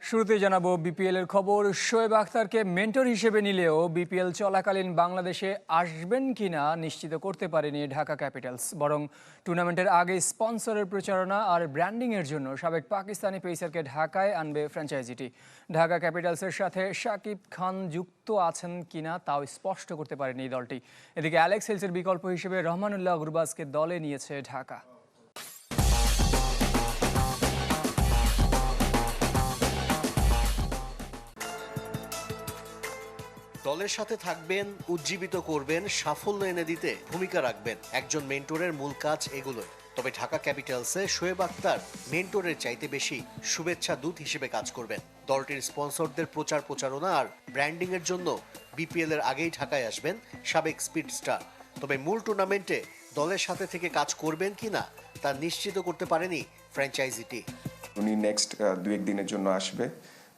শুরুতেই জানাবো বিপিএল এর খবর। শোয়েব আখতারকে মেন্টর হিসেবে নিলেও বিপিএল চলাকালীন বাংলাদেশে আসবেন কিনা নিশ্চিত করতে পারেনি ঢাকা ক্যাপিটালস। বরং টুর্নামেন্টের আগে স্পন্সরের প্রচারণা আর ব্র্যান্ডিং এর জন্য সাবেক পাকিস্তানি পেসারকে ঢাকায় আনবে ফ্র্যাঞ্চাইজিটি। ঢাকা ক্যাপিটালসের সাথে শাকিব খান যুক্ত আছেন কিনা তাও স্পষ্ট করতে পারেনি এই দলটি। এদিকে অ্যালেক্স হেলসের বিকল্প হিসেবে রহমানুল্লাহ গুরবাজকে দলে নিয়েছে ঢাকা। দলের সাথে থাকবেন, উজ্জীবিত করবেন, সাফল্য এনে দিতে ভূমিকা রাখবেন। একজন মেন্টরের মূল কাজ এগুলোই। তবে ঢাকা ক্যাপিটালসে শোয়েব আখতার মেন্টরের চাইতে বেশি শুভেচ্ছা দূত হিসেবে কাজ করবেন। দলটির স্পন্সরদের প্রচারণা আর ব্র্যান্ডিং এর জন্য বিপিএল এর আগেই ঢাকায় আসবেন সাবেক স্পিড স্টার। তবে মূল টুর্নামেন্টে দলের সাথে থেকে কাজ করবেন কিনা তা নিশ্চিত করতে পারেনি ফ্র্যাঞ্চাইজিটি। উনি নেক্সট 2-1 দিনের জন্য আসবে।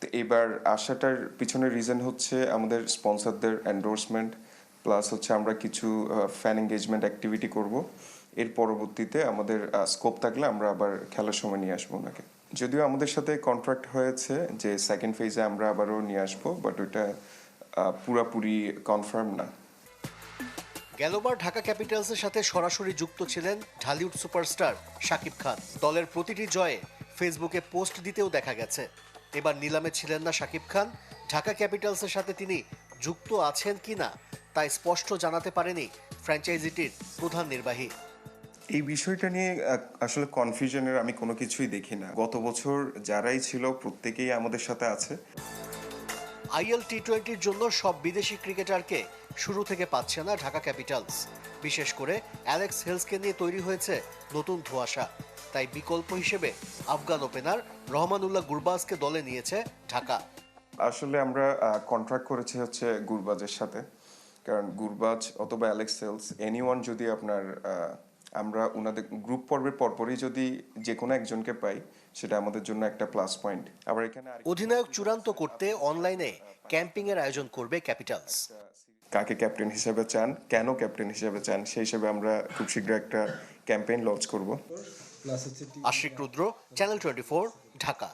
তো এবার আসাটার পিছনের রিজন হচ্ছে আমাদের স্পন্সরদের এন্ডোর্সমেন্ট, প্লাস হচ্ছে আমরা কিছু ফ্যান এঙ্গেজমেন্ট অ্যাক্টিভিটি করব। এর পরবর্তীতে আমাদের স্কোপ থাকলে আমরা আবার খেলার সময় নিয়ে আসবো ওনাকে। যদিও আমাদের সাথে কন্ট্রাক্ট হয়েছে যে সেকেন্ড ফেজে আমরা আবারও নিয়ে আসবো, বাট ওইটা পুরাপুরি কনফার্ম না। গেলবার ঢাকা ক্যাপিটালসের সাথে সরাসরি যুক্ত ছিলেন ঢালিউড সুপারস্টার শাকিব খান। দলের প্রতিটি জয়ে ফেসবুকে পোস্ট দিতেও দেখা গেছে। এবার নিলামে ছিলেন না শাকিব খান। ঢাকা ক্যাপিটালসের সাথে তিনি যুক্ত আছেন কিনা তাই স্পষ্ট জানাতে পারেনি ফ্র্যাঞ্চাইজিটির প্রধান নির্বাহী। এই বিষয়টা নিয়ে আসলে কনফিউশনের আমি কোনো কিছুই দেখি না। গত বছর যারাই ছিল প্রত্যেকেই আমাদের সাথে আছে। আইএল টি-20-র জন্য সব বিদেশি ক্রিকেটারকে শুরু থেকে পাচ্ছে না ঢাকা ক্যাপিটালস। বিশেষ করে অ্যালেক্স হেলসকে নিয়ে তৈরি হয়েছে নতুন ধোঁয়াশা। তাই বিকল্প হিসেবে আফগান ওপেনার রহমানুল্লাহ গুরবাজকে দলে নিয়েছে ঢাকা। আসলে আমরা কন্ট্রাক্ট করেছি হচ্ছে গুরবাজের সাথে, কারণ গুরবাজ অথবা অ্যালেক্স হেলস এনিওয়ান যদি আপনার আমরা ওনাদের গ্রুপ পর্বের পরপরই যদি যে কোনো একজনকে পাই সেটা আমাদের জন্য একটা প্লাস পয়েন্ট। আবার এখানে অধিনায়ক চূড়ান্ত করতে অনলাইনে ক্যাম্পিং এর আয়োজন করবে ক্যাপিটালস। কাকে ক্যাপ্টেন হিসেবে চান, কেন ক্যাপ্টেন হিসেবে চান, সেই হিসেবে আমরা খুব শীঘ্র একটা ক্যাম্পেইন লঞ্চ করব। আশিক রুদ্র, চ্যানেল 24, ঢাকা।